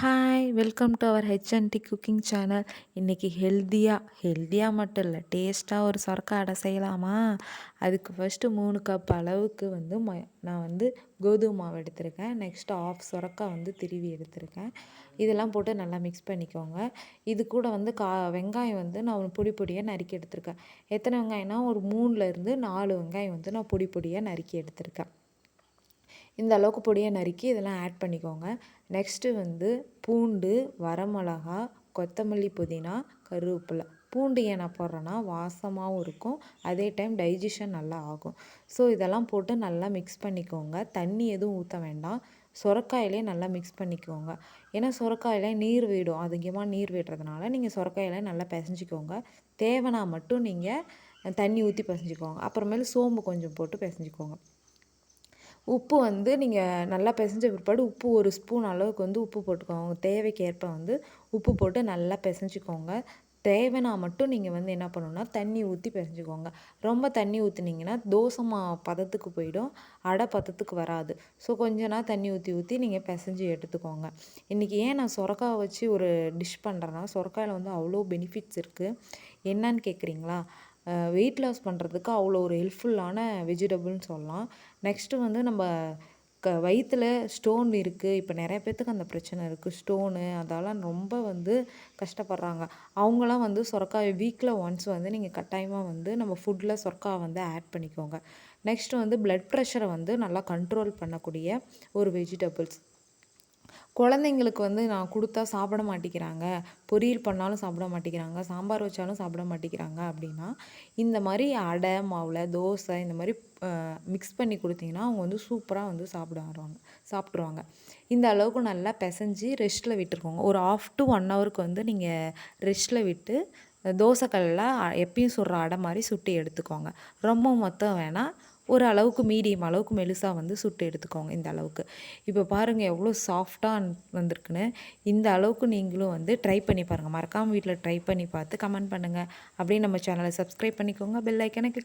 Hi welcome to our HND cooking channel. இன்றைக்கி ஹெல்த்தியாக மட்டும் இல்லை, டேஸ்ட்டாக ஒரு சொரக்காய் அடை செய்யலாமா? அதுக்கு ஃபஸ்ட்டு 3 கப் அளவுக்கு நான் கோதுமை மாவு எடுத்திருக்கேன். நெக்ஸ்ட்டு ஆஃப் சொரக்காய் திருவி எடுத்திருக்கேன். இதெல்லாம் போட்டு நல்லா மிக்ஸ் பண்ணிக்கோங்க. இது கூட வெங்காயம் நான் பொடி பொடியாக நறுக்கி எடுத்திருக்கேன். எத்தனை வெங்காயம்னா ஒரு 3லேருந்து 4 வெங்காயம் நான் பொடி பொடியாக நறுக்கி எடுத்திருக்கேன். இந்த அளவுக்கு பொடியாக நறுக்கி இதெல்லாம் ஆட் பண்ணிக்கோங்க. நெக்ஸ்ட்டு பூண்டு, வரமிளகா, கொத்தமல்லி, புதினா, கருவேப்பிலை. பூண்டு ஏன் நான் போடுறேன்னா வாசமாகவும் இருக்கும், அதே டைம் டைஜஷன் நல்லா ஆகும். ஸோ இதெல்லாம் போட்டு நல்லா மிக்ஸ் பண்ணிக்கோங்க. தண்ணி எதுவும் ஊற்ற வேண்டாம். சொரக்காயிலே நல்லா மிக்ஸ் பண்ணிக்கோங்க. ஏன்னா சொரக்காயில நீர் விடும், அதிகமாக நீர் விடுறதுனால நீங்கள் சொரக்காயில நல்லா பிசைஞ்சிக்கோங்க. தேவைன்னா மட்டும் நீங்கள் தண்ணி ஊற்றி பிசைஞ்சிக்கோங்க. அப்புறமேலு சோம்பு கொஞ்சம் போட்டு பிசைஞ்சிக்கோங்க. உப்பு நீங்கள் நல்லா பிசைஞ்ச பிற்பாடு உப்பு 1 ஸ்பூன் அளவுக்கு உப்பு போட்டுக்கோங்க. தேவைக்கேற்ப உப்பு போட்டு நல்லா பிசைஞ்சிக்கோங்க. தேவைன்னா மட்டும் நீங்கள் என்ன பண்ணணுன்னா தண்ணி ஊற்றி பிசைஞ்சிக்கோங்க. ரொம்ப தண்ணி ஊற்றுனீங்கன்னா தோசை மாவு பதத்துக்கு போயிடும், அடை பதத்துக்கு வராது. ஸோ கொஞ்சம் தண்ணி ஊற்றி நீங்கள் பிசைஞ்சு எடுத்துக்கோங்க. இன்றைக்கி ஏன் நான் சொரக்காய் வச்சு ஒரு டிஷ் பண்ணுறேன்னா, சொரக்காயில் அவ்வளோ பெனிஃபிட்ஸ் இருக்குது. என்னன்னு கேட்குறீங்களா? வெயிட் லாஸ் பண்ணுறதுக்கு அவ்வளோ ஒரு ஹெல்ப்ஃபுல்லான வெஜிடபிள்னு சொல்லலாம். நெக்ஸ்ட்டு நம்ம வயிற்றில் ஸ்டோன் இருக்குது. இப்போ நிறைய பேர்த்துக்கு அந்த பிரச்சனை இருக்குது, ஸ்டோனு. அதெல்லாம் ரொம்ப கஷ்டப்படுறாங்க. அவங்களாம் சொரக்காய் வீக்கில் ஒன்ஸ் நீங்கள் கட்டாயமாக நம்ம ஃபுட்டில் சொரக்காய் ஆட் பண்ணிக்கோங்க. நெக்ஸ்ட்டு பிளட் ப்ரெஷரை நல்லா கண்ட்ரோல் பண்ணக்கூடிய ஒரு வெஜிடபிள்ஸ். குழந்தைங்களுக்கு நான் கொடுத்தா சாப்பிட மாட்டேங்கிறாங்க, பொரியல் பண்ணாலும் சாப்பிட மாட்டேங்கிறாங்க, சாம்பார் வச்சாலும் சாப்பிட மாட்டேங்கிறாங்க அப்படின்னா, இந்த மாதிரி அடை மாவில் தோசை இந்த மாதிரி மிக்ஸ் பண்ணி கொடுத்தீங்கன்னா அவங்க சூப்பராக சாப்பிட்ருவாங்க. இந்த அளவுக்கு நல்லா பிசைஞ்சு ரெஸ்ட்டில் விட்டுருக்கோங்க. ஒரு 1/2 to 1 ஹவருக்கு நீங்கள் ரெஸ்ட்டில் விட்டு தோசைக்கல்லில் எப்பயும் சுடுற அடை மாதிரி சுட்டு எடுத்துக்கோங்க. ரொம்ப மொத்தம் வேணாம், ஒரு அளவுக்கு மீடியம் அளவுக்கு மெலிசாக சுட்டு எடுத்துக்கோங்க. இந்த அளவுக்கு இப்போ பாருங்கள் எவ்வளோ சாஃப்டாக வந்திருக்குன்னு. இந்த அளவுக்கு நீங்களும் ட்ரை பண்ணி பாருங்கள். மறக்காமல் வீட்டில் ட்ரை பண்ணி பார்த்து கமெண்ட் பண்ணுங்கள். அப்படியே நம்ம சேனலை சப்ஸ்கிரைப் பண்ணிக்கோங்க. பெல் ஐக்கனை கிளிக்